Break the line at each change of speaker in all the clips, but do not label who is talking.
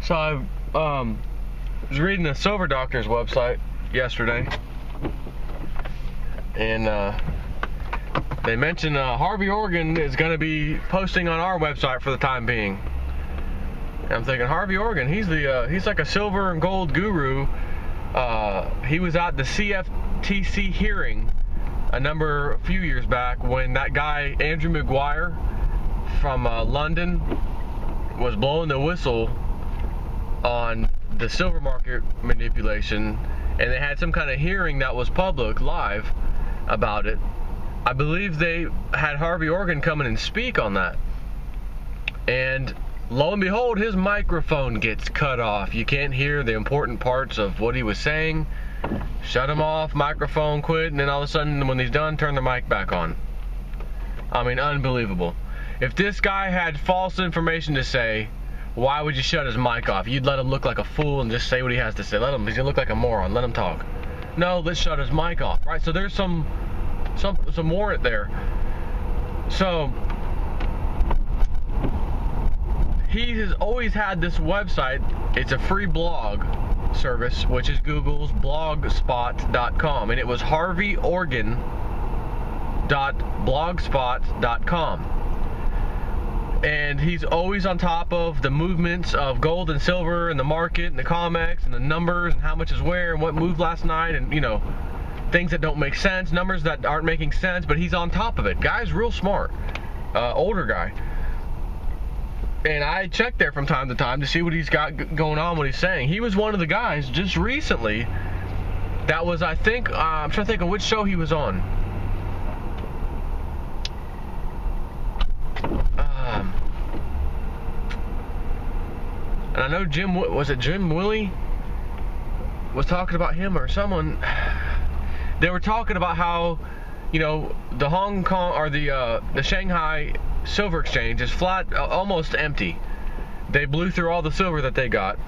So I was reading the Silver Doctor's website yesterday, and they mentioned Harvey Organ is going to be posting on our website for the time being. And I'm thinking, Harvey Organ, he's like a silver and gold guru. He was at the CFTC hearing a few years back when that guy Andrew Maguire from London was blowing the whistle on the silver market manipulation, and they had some kind of hearing that was public, live, about it. I believe they had Harvey Organ come in and speak on that, and lo and behold, his microphone gets cut off. You can't hear the important parts of what he was saying. Shut him off, microphone quit, and then all of a sudden when he's done, turn the mic back on. I mean, unbelievable. If this guy had false information to say, why would you shut his mic off? You'd let him look like a fool and just say what he has to say. He's gonna look like a moron. Let him talk. No, let's shut his mic off, right? So there's some warrant there. So he has always had this website. It's a free blog service, which is Google's blogspot.com, and it was harveyorgan.blogspot.com. And he's always on top of the movements of gold and silver and the market and the COMEX and the numbers and how much is where and what moved last night, and things that don't make sense, numbers that aren't making sense, but he's on top of it. Guy's real smart, older guy. And I check there from time to time to see what he's got going on, what he's saying. He was one of the guys just recently that was, I think, I'm trying to think of which show he was on. And I know Jim Willie was talking about him or someone. They were talking about how, the Hong Kong or the Shanghai Silver Exchange is flat, almost empty. They blew through all the silver that they got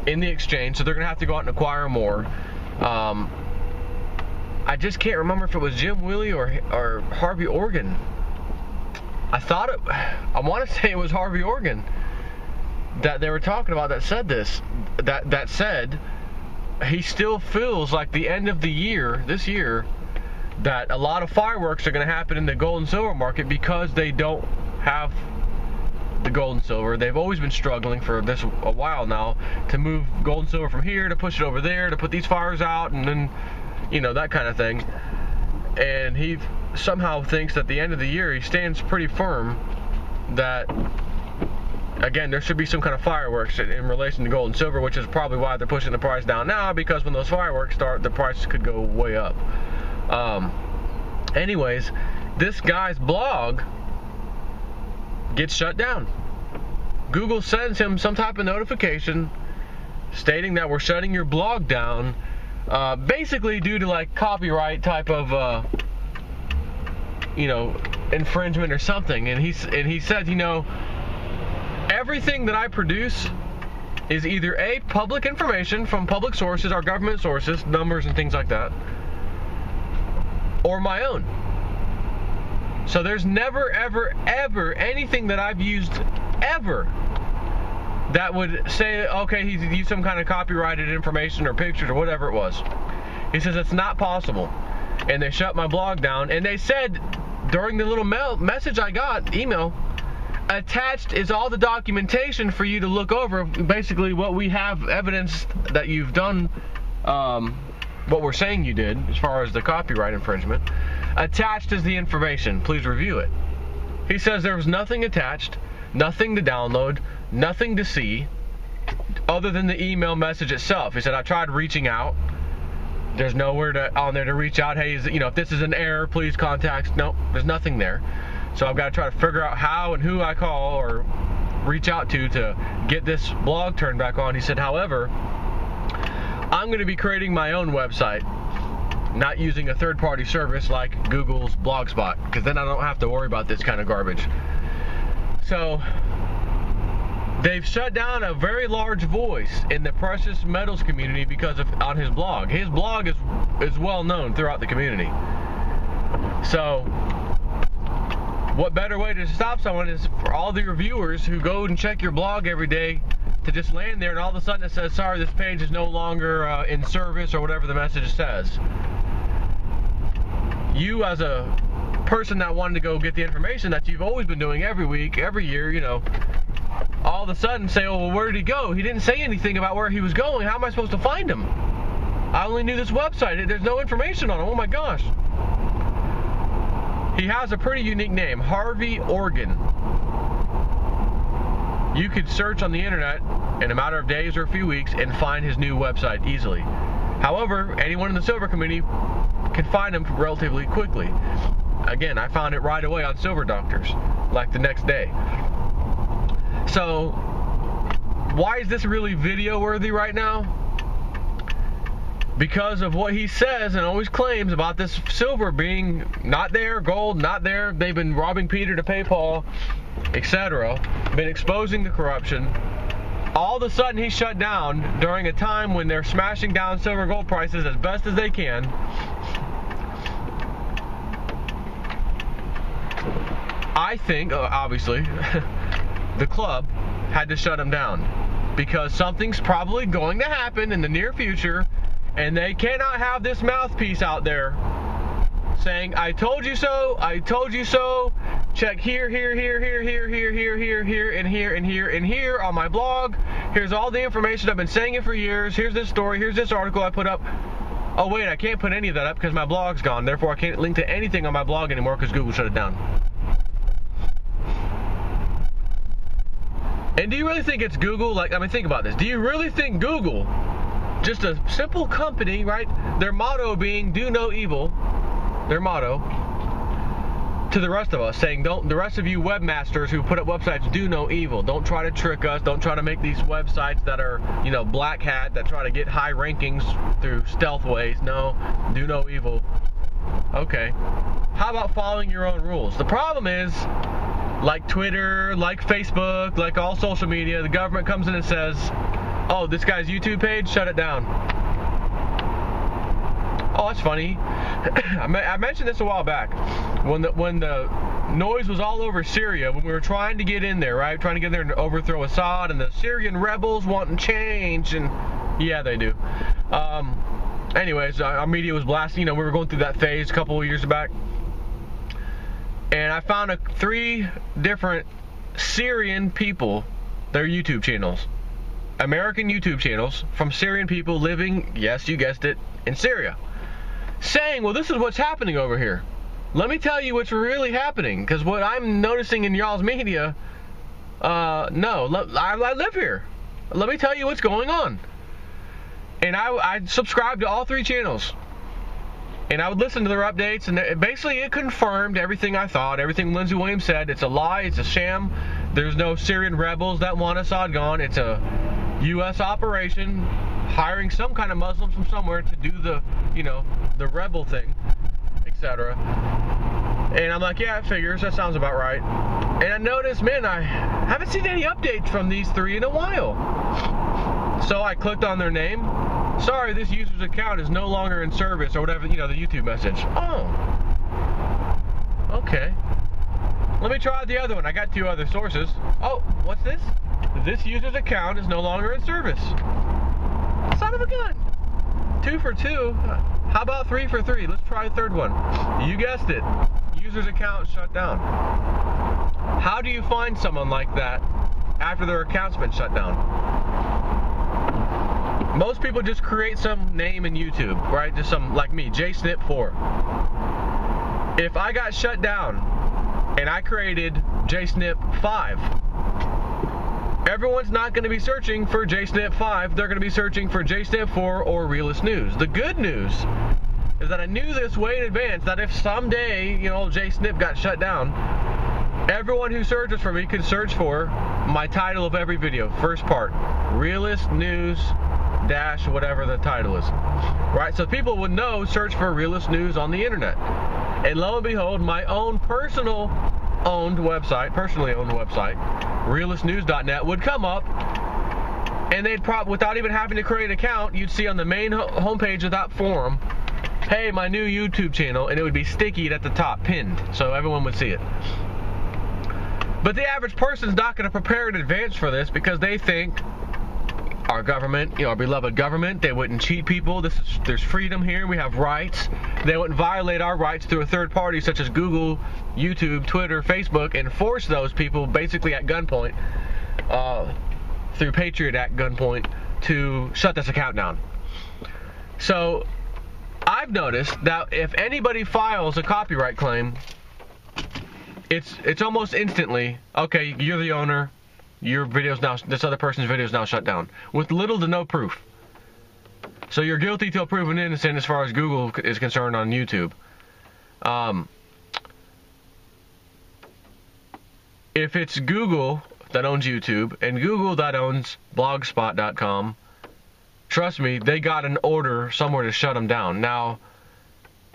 in the exchange, so they're gonna have to go out and acquire more. I just can't remember if it was Jim Willie or Harvey Organ. I want to say it was Harvey Organ that they were talking about that said this. That said, he still feels like the end of the year, this year, that a lot of fireworks are going to happen in the gold and silver market because they don't have the gold and silver. They've always been struggling for a while now to move gold and silver from here, to push it over there, to put these fires out, and then, that kind of thing. And he somehow thinks that at the end of the year, he stands pretty firm that, again, there should be some kind of fireworks in relation to gold and silver, which is probably why they're pushing the price down now, because when those fireworks start, the price could go way up. Anyways, this guy's blog gets shut down. Google sends him some type of notification stating that we're shutting your blog down, basically due to like copyright type of infringement or something. And he said, everything that I produce is either A, public information from public sources, our government sources, numbers and things like that, or my own. So there's never, ever, ever anything that I've used ever that would say, okay, he's used some kind of copyrighted information or pictures or whatever it was. He says it's not possible. And they shut my blog down. And they said during the little message I got, email, attached is all the documentation for you to look over, basically what we have evidence that you've done, what we're saying you did as far as the copyright infringement. Attached is the information, please review it. He says there was nothing attached, nothing to download, nothing to see other than the email message itself. He said, I tried reaching out. There's nowhere on there to reach out. Hey, if this is an error, please contact. Nope, there's nothing there. So I've got to try to figure out how and who I call or reach out to get this blog turned back on. He said, however, I'm going to be creating my own website, not using a third-party service like Google's Blogspot, because then I don't have to worry about this kind of garbage. So they've shut down a very large voice in the precious metals community because on his blog. His blog is well known throughout the community. So what better way to stop someone is for all the reviewers who go and check your blog every day to just land there and all of a sudden it says, sorry, this page is no longer in service, or whatever the message says. You, as a person that wanted to go get the information that you've always been doing every week, every year, you know, all of a sudden say, oh, well, where did he go? He didn't say anything about where he was going. How am I supposed to find him? I only knew this website. There's no information on him. Oh my gosh. He has a pretty unique name, Harvey Organ. You could search on the internet in a matter of days or a few weeks and find his new website easily. However, anyone in the silver community can find him relatively quickly. Again, I found it right away on Silver Doctors, like the next day. So, why is this really video worthy right now? Because of what he says and always claims about this silver being not there, gold not there. They've been robbing Peter to pay Paul, etc. Been exposing the corruption. All of a sudden he's shut down during a time when they're smashing down silver and gold prices as best as they can. I think, obviously, the club had to shut him down because something's probably going to happen in the near future, and they cannot have this mouthpiece out there saying, I told you so, I told you so, check here, here, here, here, here, here, here, here, here, and here, and here, and here on my blog. Here's all the information. I've been saying it for years. Here's this story. Here's this article I put up. Oh, wait, I can't put any of that up because my blog's gone. Therefore, I can't link to anything on my blog anymore because Google shut it down. And do you really think it's Google? Like, I mean, think about this. Do you really think Google, just a simple company, right? Their motto being do no evil, their motto to the rest of us, saying the rest of you webmasters who put up websites, do no evil. Don't try to trick us. Don't try to make these websites that are, you know, black hat, that try to get high rankings through stealth ways. No, do no evil. Okay. How about following your own rules? The problem is, like Twitter, like Facebook, like all social media, the government comes in and says, oh, this guy's YouTube page, shut it down. Oh, that's funny. I mentioned this a while back. When the noise was all over Syria, when we were trying to get in there, right? Trying to get in there and overthrow Assad, and the Syrian rebels wanting change, and yeah, they do. Anyways, our media was blasting. You know, we were going through that phase a couple of years back. And I found 3 different Syrian people, their YouTube channels. American YouTube channels from Syrian people living, yes, you guessed it, in Syria. Saying, well, this is what's happening over here. Let me tell you what's really happening. Because what I'm noticing in y'all's media, no, I live here. Let me tell you what's going on. And I subscribed to all 3 channels. And I would listen to their updates, and it confirmed everything I thought, everything Lindsey Williams said. It's a lie, it's a sham. There's no Syrian rebels that want Assad gone. It's a U.S. operation, hiring some kind of Muslims from somewhere to do the, you know, the rebel thing, etc. And I'm like, yeah, it figures, that sounds about right. And I noticed, man, I haven't seen any updates from these 3 in a while. So I clicked on their name. Sorry, this user's account is no longer in service, or whatever, you know, the YouTube message. Oh, okay. Let me try the other one. I got 2 other sources. Oh, what's this? This user's account is no longer in service. Son of a gun. 2 for 2. How about 3 for 3? Let's try a third one. You guessed it. User's account shut down. How do you find someone like that after their account's been shut down? Most people just create some name in YouTube, right? Just some, like me, JSnip4. If I got shut down and I created JSnip5, everyone's not going to be searching for JSnip5. They're going to be searching for JSnip4 or Realist News. The good news is that I knew this way in advance, that if someday, you know, JSnip got shut down, everyone who searches for me could search for my title of every video. First part, Realist News dash whatever the title is, right? So people would know, search for Realist News on the internet, and lo and behold, my own personally owned website, realistnews.net, would come up, and they'd without even having to create an account, you'd see on the main homepage of that forum, hey, my new YouTube channel, and it would be sticky at the top, pinned, so everyone would see it. But the average person's not going to prepare in advance for this because they think our government, our beloved government, they wouldn't cheat people. There's freedom here. We have rights. They wouldn't violate our rights through a third party such as Google, YouTube, Twitter, Facebook, and force those people basically at gunpoint, through Patriot Act gunpoint, to shut this account down. So I've noticed that if anybody files a copyright claim, it's almost instantly, okay, you're the owner. Your video's now, this other person's video is now shut down with little to no proof. So you're guilty till proven innocent as far as Google is concerned on YouTube. If it's Google that owns YouTube and Google that owns blogspot.com, trust me, they got an order somewhere to shut them down. Now,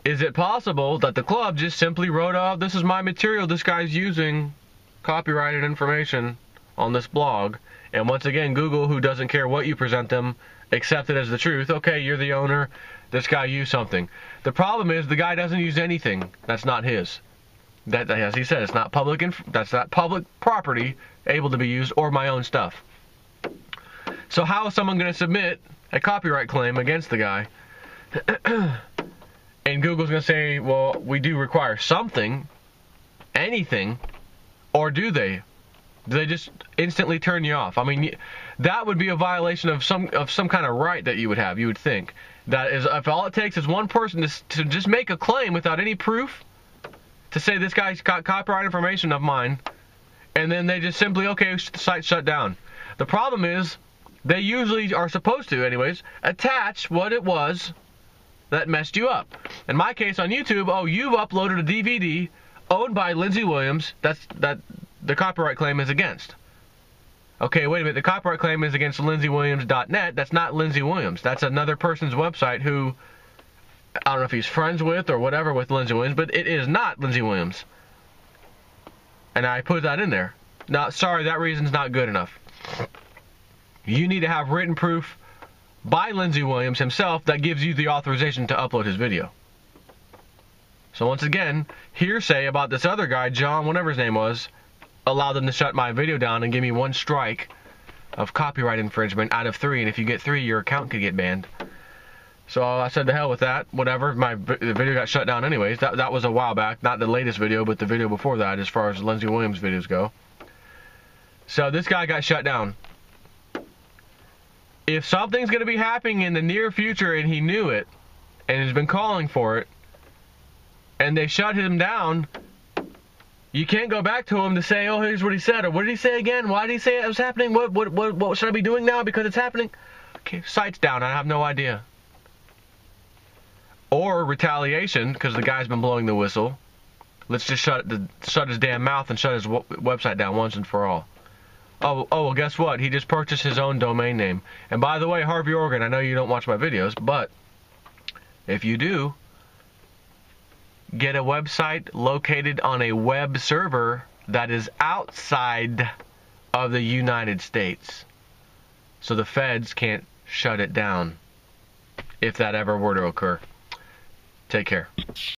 is it possible that the club just simply wrote off, this is my material, this guy's using copyrighted information on this blog, and once again Google, who doesn't care what you present them, accept it as the truth? Okay, you're the owner, this guy used something. The problem is the guy doesn't use anything that's not his. That, as he said, it's not public, that's not public property able to be used, or my own stuff. So how is someone going to submit a copyright claim against the guy and Google's going to say, well, we do require something, anything, or do they? Do they just instantly turn you off? I mean, that would be a violation of some kind of right that you would have. You would think that is, if all it takes is one person to just make a claim without any proof, to say this guy's got copyright information of mine, and then they just simply, okay, the site shut down. The problem is they usually are supposed to, anyways, attach what it was that messed you up. In my case on YouTube, oh, you've uploaded a DVD owned by Lindsay Williams. That the copyright claim is against. Okay, wait a minute. The copyright claim is against LindsayWilliams.net. That's not Lindsay Williams. That's another person's website who, I don't know if he's friends with or whatever with Lindsay Williams, but it is not Lindsay Williams. And I put that in there. Now, sorry, that reason's not good enough. You need to have written proof by Lindsay Williams himself that gives you the authorization to upload his video. So once again, hearsay about this other guy, John, whatever his name was, allowed them to shut my video down and give me 1 strike of copyright infringement out of 3, and if you get 3, your account could get banned. So I said to hell with that, whatever. The video got shut down anyways. That was a while back, not the latest video, but the video before that, as far as Lindsay Williams videos go. So this guy got shut down. If something's going to be happening in the near future and he knew it and has been calling for it, and they shut him down, you can't go back to him to say, oh, here's what he said, or what did he say again? Why did he say it was happening? What should I be doing now because it's happening? Okay, site's down. I have no idea. Or retaliation because the guy's been blowing the whistle. Let's just shut his damn mouth and shut his website down once and for all. Oh, well, guess what? He just purchased his own domain name. And by the way, Harvey Organ, I know you don't watch my videos, but if you do, get a website located on a web server that is outside of the United States, so the feds can't shut it down if that ever were to occur. Take care.